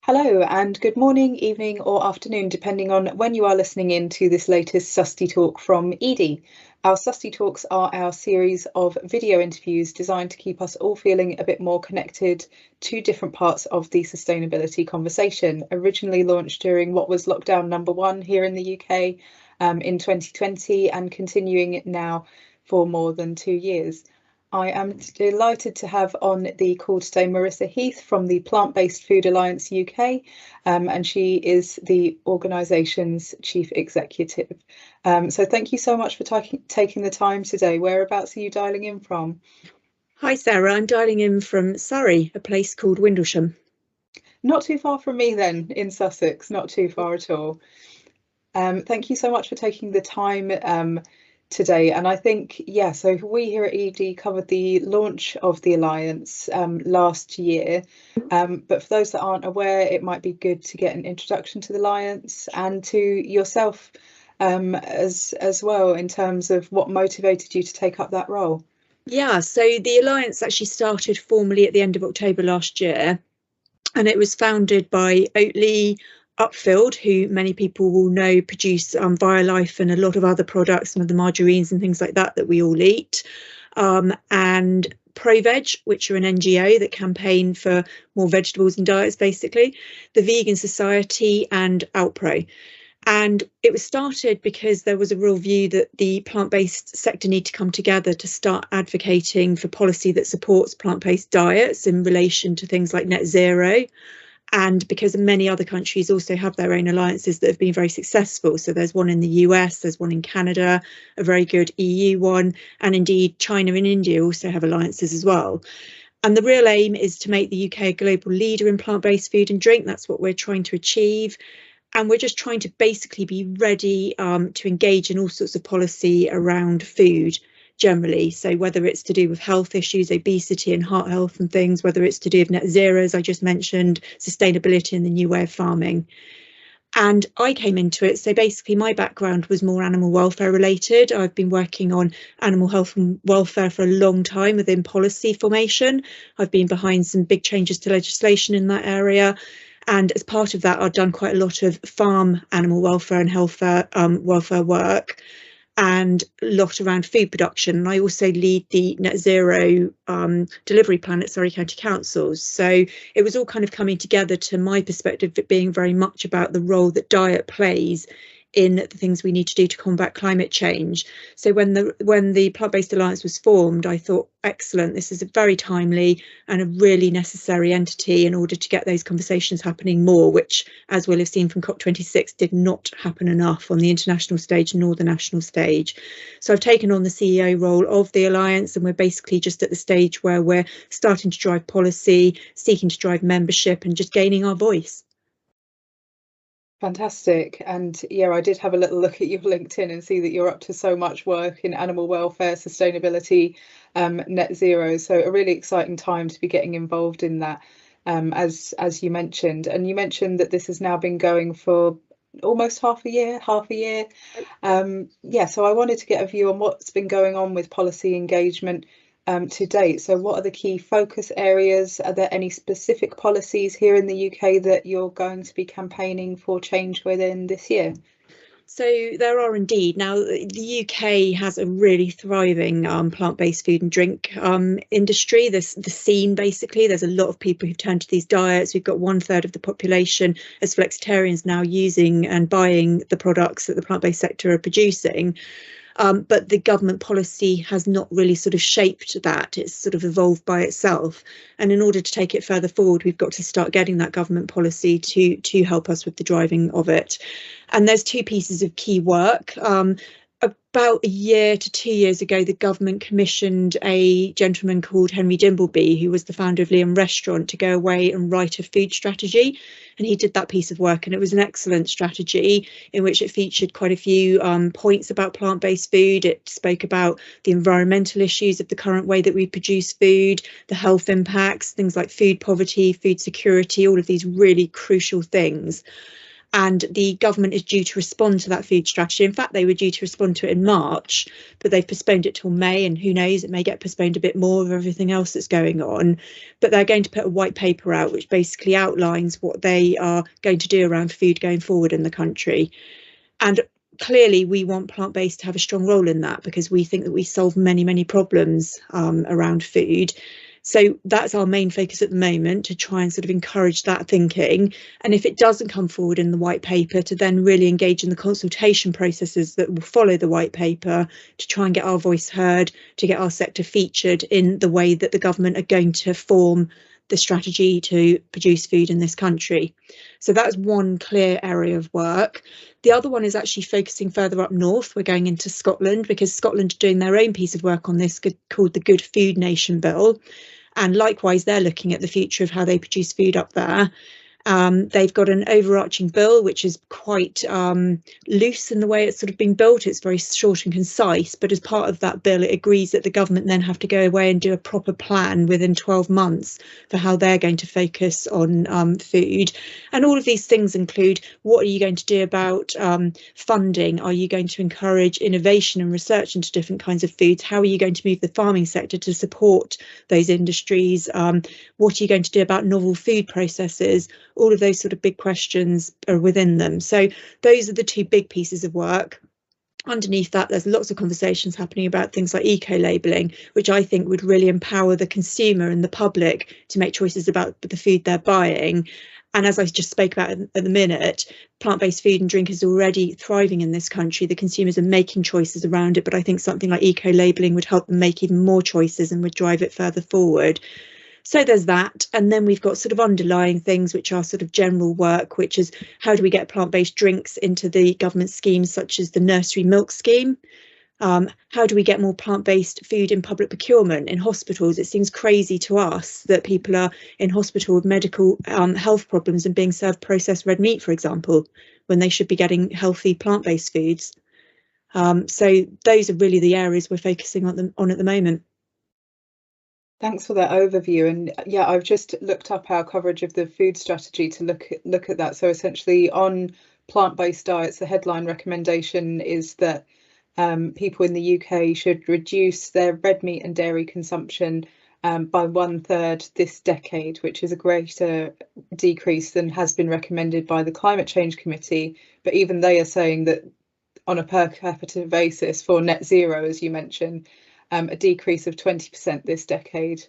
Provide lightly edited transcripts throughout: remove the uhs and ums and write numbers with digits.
Hello and good morning, evening or afternoon, depending on when you are listening in to this latest Susty Talk from Edie. Our Susty Talks are our series of video interviews designed to keep us all feeling a bit more connected to different parts of the sustainability conversation, originally launched during what was lockdown number one here in the UK in 2020 and continuing now for more than 2 years. I am delighted to have on the call today Marisa Heath from the Plant-Based Food Alliance UK, and she is the organisation's Chief Executive. So thank you so much for taking the time today. Whereabouts are you dialling in from? Hi Sarah, I'm dialing in from Surrey, a place called Windlesham. Not too far from me then, in Sussex, not too far at all. Thank you so much for taking the time today. And I think, yeah, so we here at ED covered the launch of the Alliance last year. But for those that aren't aware, it might be good to get an introduction to the Alliance and to yourself as well, in terms of what motivated you to take up that role. Yeah, so the Alliance actually started formally at the end of October last year, and it was founded by Oatly, Upfield, who many people will know produce Violife and a lot of other products, some of the margarines and things like that we all eat, and ProVeg, which are an NGO that campaign for more vegetables in diets, basically, the Vegan Society, and Alpro. And it was started because there was a real view that the plant-based sector need to come together to start advocating for policy that supports plant-based diets in relation to things like net zero. And because many other countries also have their own alliances that have been very successful. So there's one in the US, there's one in Canada, a very good EU one, and indeed China and India also have alliances as well. And the real aim is to make the UK a global leader in plant-based food and drink. That's what we're trying to achieve. And we're just trying to basically be ready to engage in all sorts of policy around food generally. So whether it's to do with health issues, obesity and heart health and things, whether it's to do with net zero, as I just mentioned, sustainability and the new way of farming. And I came into it, so basically my background was more animal welfare related. I've been working on animal health and welfare for a long time within policy formation. I've been behind some big changes to legislation in that area. And as part of that, I've done quite a lot of farm animal welfare and health welfare work, and a lot around food production. And I also lead the net zero delivery plan at Surrey County Councils. So it was all kind of coming together to my perspective, it being very much about the role that diet plays in the things we need to do to combat climate change. So when the Plant-Based Alliance was formed, I thought, excellent, this is a very timely and a really necessary entity in order to get those conversations happening more, which, as we'll have seen from COP26, did not happen enough on the international stage nor the national stage. So I've taken on the CEO role of the Alliance, and we're basically just at the stage where we're starting to drive policy, seeking to drive membership and just gaining our voice. Fantastic. And yeah, I did have a little look at your LinkedIn and see that you're up to so much work in animal welfare, sustainability, net zero. So a really exciting time to be getting involved in that, as you mentioned. And you mentioned that this has now been going for almost half a year. Yeah, so I wanted to get a view on what's been going on with policy engagement to date. So what are the key focus areas? Are there any specific policies here in the UK that you're going to be campaigning for change within this year? So there are indeed. Now, the UK has a really thriving plant-based food and drink industry. The scene, basically, there's a lot of people who've turned to these diets. We've got 1/3 of the population as flexitarians now using and buying the products that the plant-based sector are producing. But the government policy has not really sort of shaped that. It's sort of evolved by itself. And in order to take it further forward, we've got to start getting that government policy to help us with the driving of it. And there's two pieces of key work. About a year to 2 years ago, the government commissioned a gentleman called Henry Dimbleby, who was the founder of Liam Restaurant, to go away and write a food strategy. And he did that piece of work, and it was an excellent strategy in which it featured quite a few points about plant-based food. It spoke about the environmental issues of the current way that we produce food, the health impacts, things like food poverty, food security, all of these really crucial things. and the government is due to respond to that food strategy. In fact, they were due to respond to it in March, but they've postponed it till May, and who knows, it may get postponed a bit more with everything else that's going on. But they're going to put a white paper out which basically outlines what they are going to do around food going forward in the country. And clearly we want plant-based to have a strong role in that, because we think that we solve many problems around food. So that's our main focus at the moment, to try and sort of encourage that thinking. And if it doesn't come forward in the white paper, to then really engage in the consultation processes that will follow the white paper, to try and get our voice heard, to get our sector featured in the way that the government are going to form the strategy to produce food in this country. So that's one clear area of work. The other one is actually focusing further up north. We're going into Scotland, because Scotland are doing their own piece of work on this called the Good Food Nation Bill. And likewise, they're looking at the future of how they produce food up there. They've got an overarching bill which is quite loose in the way it's sort of been built. It's very short and concise, but as part of that bill, it agrees that the government then have to go away and do a proper plan within 12 months for how they're going to focus on food. And all of these things include, what are you going to do about funding? Are you going to encourage innovation and research into different kinds of foods? How are you going to move the farming sector to support those industries? What are you going to do about novel food processes? All of those sort of big questions are within them. So those are the two big pieces of work. Underneath that, there's lots of conversations happening about things like eco-labelling, which I think would really empower the consumer and the public to make choices about the food they're buying. And as I just spoke about at the minute, plant-based food and drink is already thriving in this country. The consumers are making choices around it, but I think something like eco-labelling would help them make even more choices and would drive it further forward. So there's that. And then we've got sort of underlying things which are sort of general work, which is, how do we get plant-based drinks into the government schemes such as the nursery milk scheme? How do we get more plant-based food in public procurement in hospitals? It seems crazy to us that people are in hospital with medical health problems and being served processed red meat, for example, when they should be getting healthy plant-based foods. So those are really the areas we're focusing on at the moment. Thanks for that overview. And yeah, I've just looked up our coverage of the food strategy to look at that. So essentially on plant-based diets, the headline recommendation is that people in the UK should reduce their red meat and dairy consumption by 1/3 this decade, which is a greater decrease than has been recommended by the Climate Change Committee. But even they are saying that on a per capita basis for net zero, as you mentioned, a decrease of 20% this decade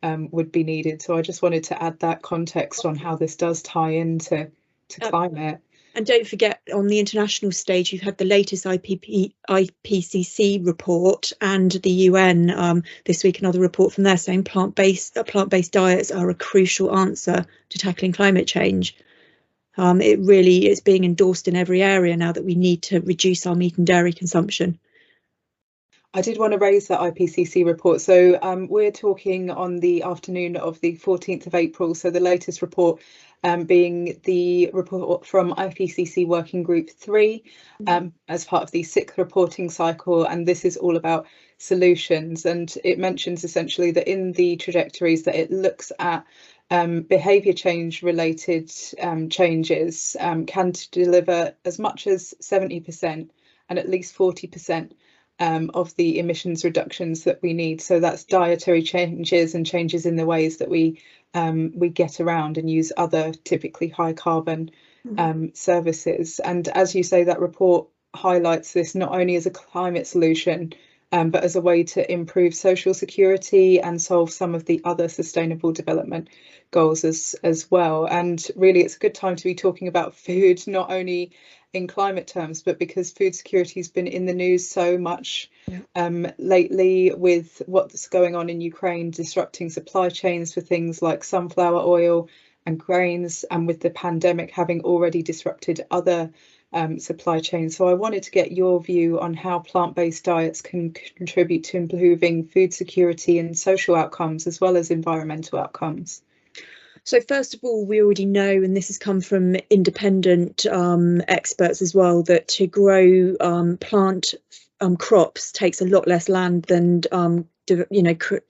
would be needed. So I just wanted to add that context on how this does tie into climate. And don't forget, on the international stage, you've had the latest IPCC report, and the UN this week, another report from there saying plant-based diets are a crucial answer to tackling climate change. It really is being endorsed in every area now that we need to reduce our meat and dairy consumption. I did want to raise that IPCC report. So we're talking on the afternoon of the 14th of April. So the latest report being the report from IPCC Working Group 3 as part of the 6th reporting cycle. And this is all about solutions. And it mentions essentially that in the trajectories that it looks at behaviour change related changes can deliver as much as 70% and at least 40% of the emissions reductions that we need. So that's dietary changes and changes in the ways that we get around and use other typically high carbon services. And as you say, that report highlights this not only as a climate solution, but as a way to improve social security and solve some of the other sustainable development goals as well. And really, it's a good time to be talking about food, not only in climate terms, but because food security has been in the news so much lately, with what's going on in Ukraine, disrupting supply chains for things like sunflower oil and grains, and with the pandemic having already disrupted other supply chains. So I wanted to get your view on how plant-based diets can contribute to improving food security and social outcomes as well as environmental outcomes. So first of all, we already know, and this has come from independent experts as well, that to grow plant crops takes a lot less land than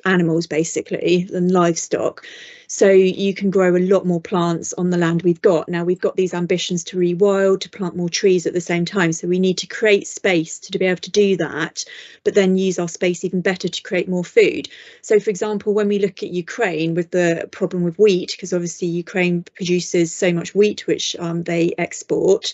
animals basically and livestock. So you can grow a lot more plants on the land we've got. Now we've got these ambitions to rewild, to plant more trees at the same time. So we need to create space to be able to do that, but then use our space even better to create more food. So for example, when we look at Ukraine with the problem with wheat, because obviously Ukraine produces so much wheat, which they export.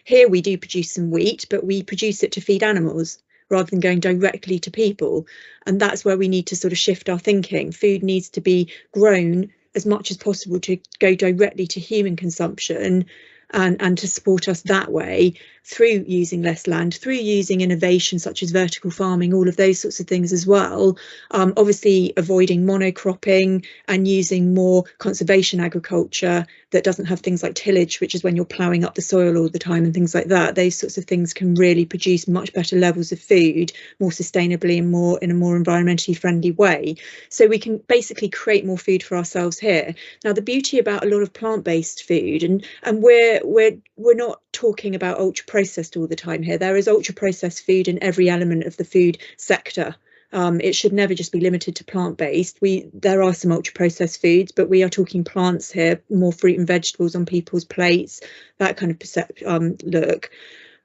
Here we do produce some wheat, but we produce it to feed animals rather than going directly to people. And that's where we need to sort of shift our thinking. Food needs to be grown as much as possible to go directly to human consumption and to support us that way through using less land, through using innovation such as vertical farming, all of those sorts of things as well. Obviously avoiding monocropping and using more conservation agriculture that doesn't have things like tillage, which is when you're ploughing up the soil all the time and things like that. Those sorts of things can really produce much better levels of food more sustainably and more in a more environmentally friendly way. So we can basically create more food for ourselves here. Now the beauty about a lot of plant-based food, and we're not talking about ultra processed all the time here. There is ultra processed food in every element of the food sector. It should never just be limited to plant-based. There are some ultra processed foods, but we are talking plants here, more fruit and vegetables on people's plates, that kind of look.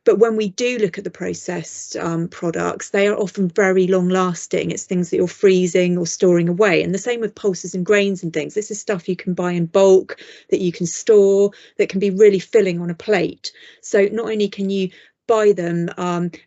But when we do look at the processed products, they are often very long lasting. It's things that you're freezing or storing away. And the same with pulses and grains and things. This is stuff you can buy in bulk, that you can store, that can be really filling on a plate. So not only can you buy them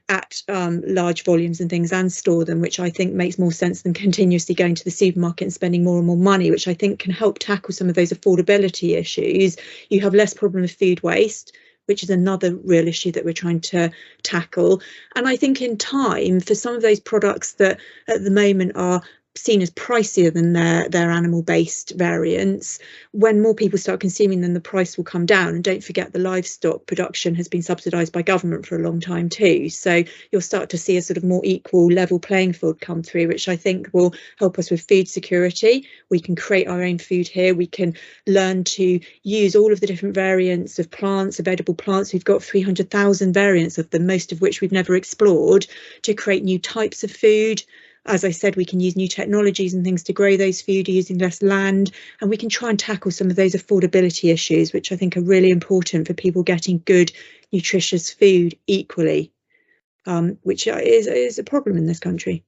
at large volumes and things and store them, which I think makes more sense than continuously going to the supermarket and spending more and more money, which I think can help tackle some of those affordability issues. You have less problem with food waste, which is another real issue that we're trying to tackle. And I think in time, for some of those products that at the moment are seen as pricier than their animal-based variants, when more people start consuming them, the price will come down. And don't forget, the livestock production has been subsidised by government for a long time too. So you'll start to see a sort of more equal level playing field come through, which I think will help us with food security. We can create our own food here. We can learn to use all of the different variants of plants, of edible plants. We've got 300,000 variants of them, most of which we've never explored, to create new types of food. As I said, we can use new technologies and things to grow those food using less land, and we can try and tackle some of those affordability issues, which I think are really important for people getting good, nutritious food equally, which is a problem in this country.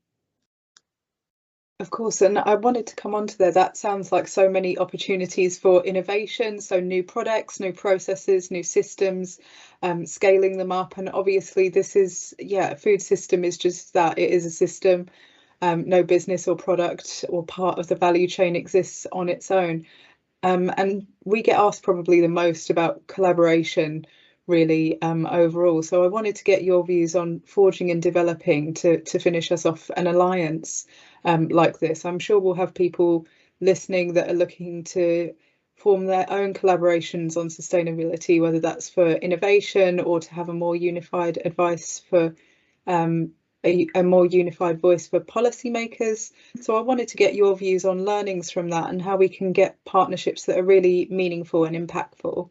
Of course, and I wanted to come on to there. That sounds like so many opportunities for innovation, so new products, new processes, new systems, scaling them up. And obviously this is, a food system is just that, it is a system. No business or product or part of the value chain exists on its own. And we get asked probably the most about collaboration, really, overall. So I wanted to get your views on forging and developing to finish us off an alliance like this. I'm sure we'll have people listening that are looking to form their own collaborations on sustainability, whether that's for innovation or to have a more unified advice for a more unified voice for policymakers. So I wanted to get your views on learnings from that and how we can get partnerships that are really meaningful and impactful.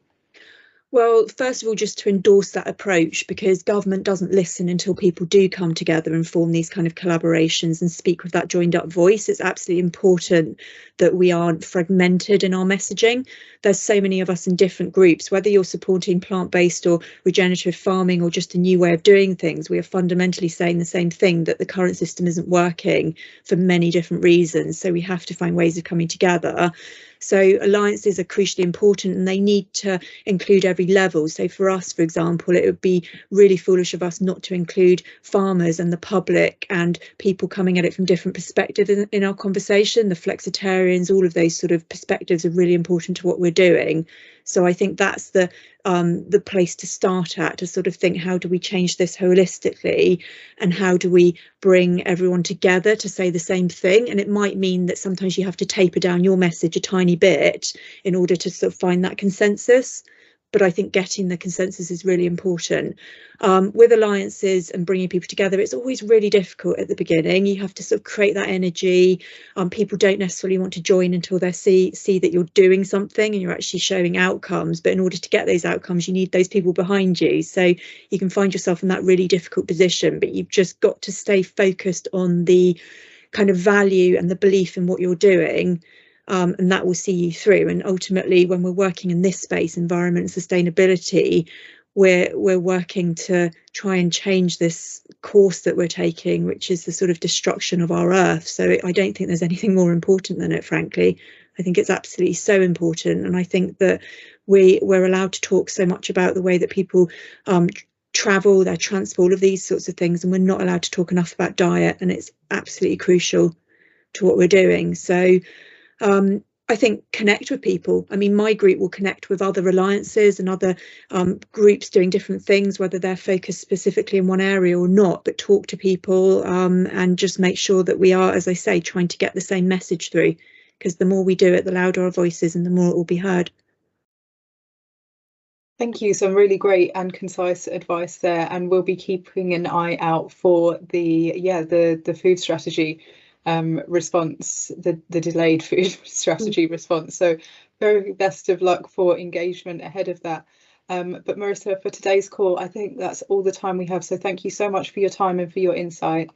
Well, first of all, just to endorse that approach, because government doesn't listen until people do come together and form these kind of collaborations and speak with that joined up voice. It's absolutely important that we aren't fragmented in our messaging. There's so many of us in different groups, whether you're supporting plant-based or regenerative farming or just a new way of doing things, we are fundamentally saying the same thing, that the current system isn't working for many different reasons. So we have to find ways of coming together. So alliances are crucially important, and they need to include every level. So for us, for example, it would be really foolish of us not to include farmers and the public and people coming at it from different perspectives in our conversation. The flexitarians, all of those sort of perspectives are really important to what we're doing. So I think that's the place to start at, to sort of think, how do we change this holistically, and how do we bring everyone together to say the same thing? And it might mean that sometimes you have to taper down your message a tiny bit in order to sort of find that consensus. But I think getting the consensus is really important. With alliances and bringing people together, it's always really difficult at the beginning. You have to sort of create that energy. People don't necessarily want to join until they see that you're doing something and you're actually showing outcomes. But in order to get those outcomes, you need those people behind you. So you can find yourself in that really difficult position, but you've just got to stay focused on the kind of value and the belief in what you're doing, and that will see you through. And ultimately, when we're working in this space, environment and sustainability, we're working to try and change this course that we're taking, which is the sort of destruction of our earth. So I don't think there's anything more important than it, frankly. I think it's absolutely so important. And I think that we're allowed to talk so much about the way that people travel, their transport, all of these sorts of things, and we're not allowed to talk enough about diet, and it's absolutely crucial to what we're doing. So I think connect with people. I mean, my group will connect with other alliances and other groups doing different things, whether they're focused specifically in one area or not, but talk to people and just make sure that we are, as I say, trying to get the same message through, because the more we do it, the louder our voice is and the more it will be heard. Thank you. Some really great and concise advice there, and we'll be keeping an eye out for the food strategy response, the delayed food strategy response. So very best of luck for engagement ahead of that. But Marisa, for today's call, I think that's all the time we have. So thank you so much for your time and for your insight.